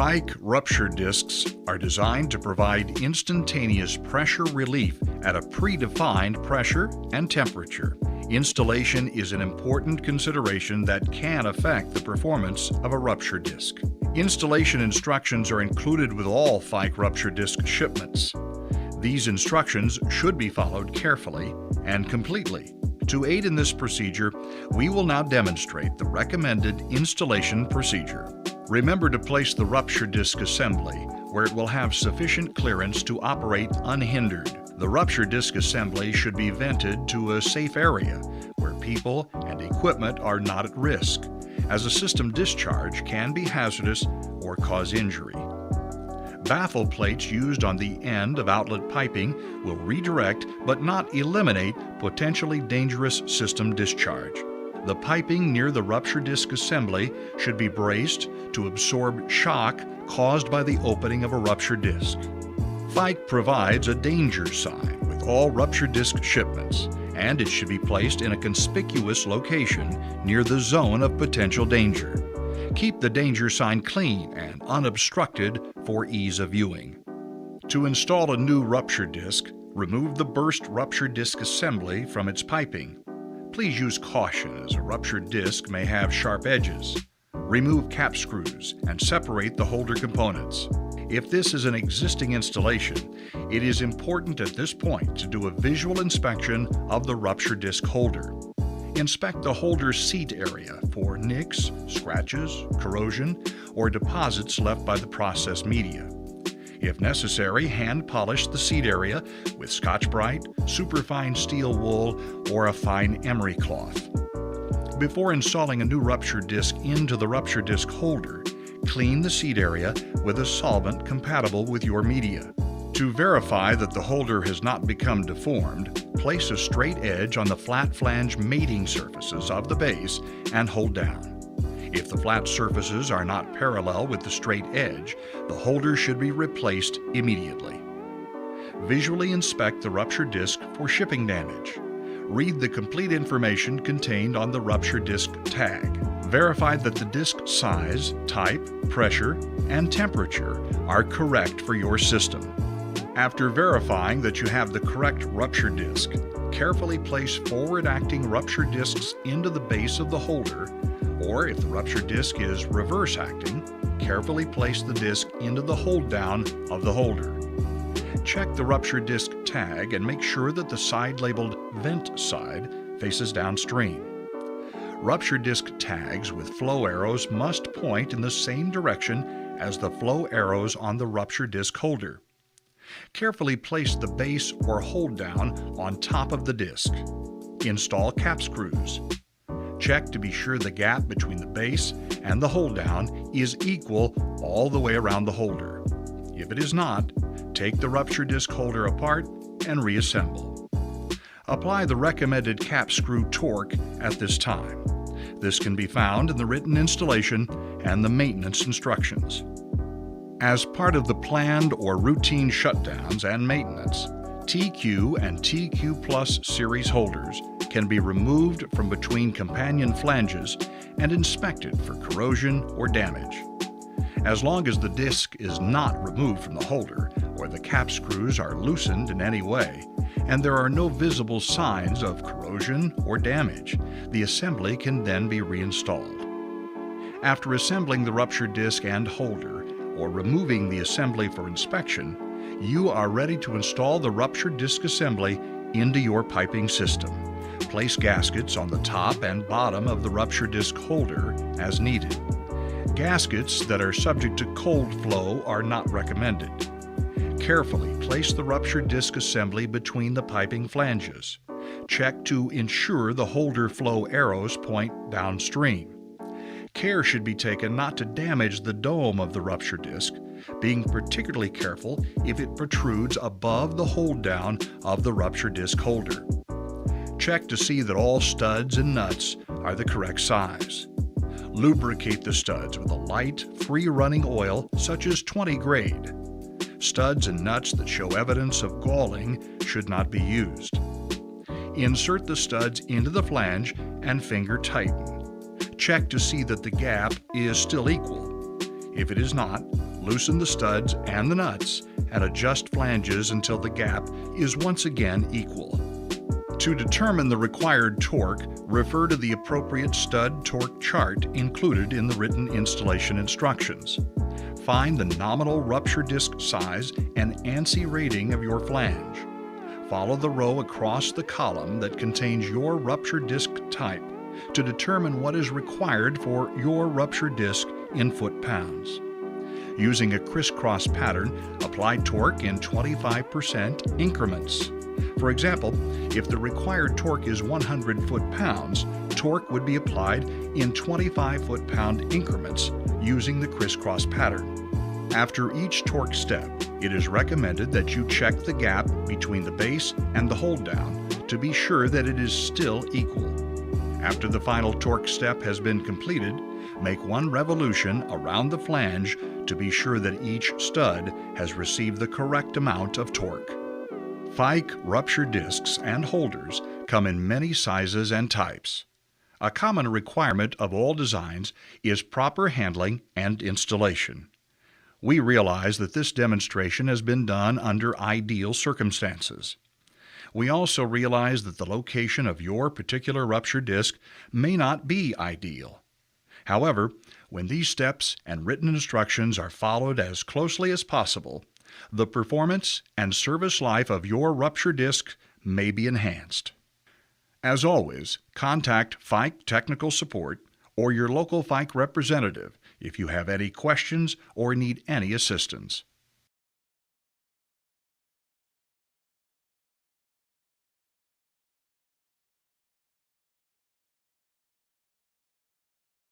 Fike rupture discs are designed to provide instantaneous pressure relief at a predefined pressure and temperature. Installation is an important consideration that can affect the performance of a rupture disc. Installation instructions are included with all Fike rupture disc shipments. These instructions should be followed carefully and completely. To aid in this procedure, we will now demonstrate the recommended installation procedure. Remember to place the rupture disc assembly where it will have sufficient clearance to operate unhindered. The rupture disc assembly should be vented to a safe area where people and equipment are not at risk, as a system discharge can be hazardous or cause injury. Baffle plates used on the end of outlet piping will redirect but not eliminate potentially dangerous system discharge. The piping near the rupture disc assembly should be braced to absorb shock caused by the opening of a rupture disc. Fike provides a danger sign with all rupture disc shipments, and it should be placed in a conspicuous location near the zone of potential danger. Keep the danger sign clean and unobstructed for ease of viewing. To install a new rupture disc, remove the burst rupture disc assembly from its piping. Please use caution as a ruptured disc may have sharp edges. Remove cap screws and separate the holder components. If this is an existing installation, it is important at this point to do a visual inspection of the rupture disc holder. Inspect the holder seat area for nicks, scratches, corrosion, or deposits left by the process media. If necessary, hand polish the seat area with Scotch-Brite, superfine steel wool, or a fine emery cloth. Before installing a new rupture disc into the rupture disc holder, clean the seat area with a solvent compatible with your media. To verify that the holder has not become deformed, place a straight edge on the flat flange mating surfaces of the base and hold down. If the flat surfaces are not parallel with the straight edge, the holder should be replaced immediately. Visually inspect the rupture disc for shipping damage. Read the complete information contained on the rupture disc tag. Verify that the disc size, type, pressure, and temperature are correct for your system. After verifying that you have the correct rupture disc, carefully place forward-acting rupture discs into the base of the holder, or if the rupture disc is reverse-acting, carefully place the disc into the hold-down of the holder. Check the rupture disc tag and make sure that the side labeled vent side faces downstream. Rupture disc tags with flow arrows must point in the same direction as the flow arrows on the rupture disc holder. Carefully place the base or hold down on top of the disc. Install cap screws. Check to be sure the gap between the base and the hold down is equal all the way around the holder. If it is not, take the rupture disc holder apart and reassemble. Apply the recommended cap screw torque at this time. This can be found in the written installation and the maintenance instructions. As part of the planned or routine shutdowns and maintenance, TQ and TQ Plus series holders can be removed from between companion flanges and inspected for corrosion or damage. As long as the disc is not removed from the holder or the cap screws are loosened in any way, and there are no visible signs of corrosion or damage, the assembly can then be reinstalled. After assembling the rupture disc and holder, or removing the assembly for inspection, you are ready to install the rupture disc assembly into your piping system. Place gaskets on the top and bottom of the rupture disc holder as needed. Gaskets that are subject to cold flow are not recommended. Carefully place the rupture disc assembly between the piping flanges. Check to ensure the holder flow arrows point downstream. Care should be taken not to damage the dome of the rupture disc, being particularly careful if it protrudes above the hold down of the rupture disc holder. Check to see that all studs and nuts are the correct size. Lubricate the studs with a light, free-running oil such as 20 grade. Studs and nuts that show evidence of galling should not be used. Insert the studs into the flange and finger tighten. Check to see that the gap is still equal. If it is not, loosen the studs and the nuts, and adjust flanges until the gap is once again equal. To determine the required torque, refer to the appropriate stud torque chart included in the written installation instructions. Find the nominal rupture disc size and ANSI rating of your flange. Follow the row across the column that contains your rupture disc type to determine what is required for your rupture disc in foot-pounds. Using a crisscross pattern, apply torque in 25% increments. For example, if the required torque is 100 foot-pounds, torque would be applied in 25 foot-pound increments using the crisscross pattern. After each torque step, it is recommended that you check the gap between the base and the hold down to be sure that it is still equal. After the final torque step has been completed, make one revolution around the flange to be sure that each stud has received the correct amount of torque. Fike rupture discs and holders come in many sizes and types. A common requirement of all designs is proper handling and installation. We realize that this demonstration has been done under ideal circumstances. We also realize that the location of your particular rupture disc may not be ideal. However, when these steps and written instructions are followed as closely as possible, the performance and service life of your rupture disc may be enhanced. As always, contact Fike Technical Support or your local Fike representative if you have any questions or need any assistance.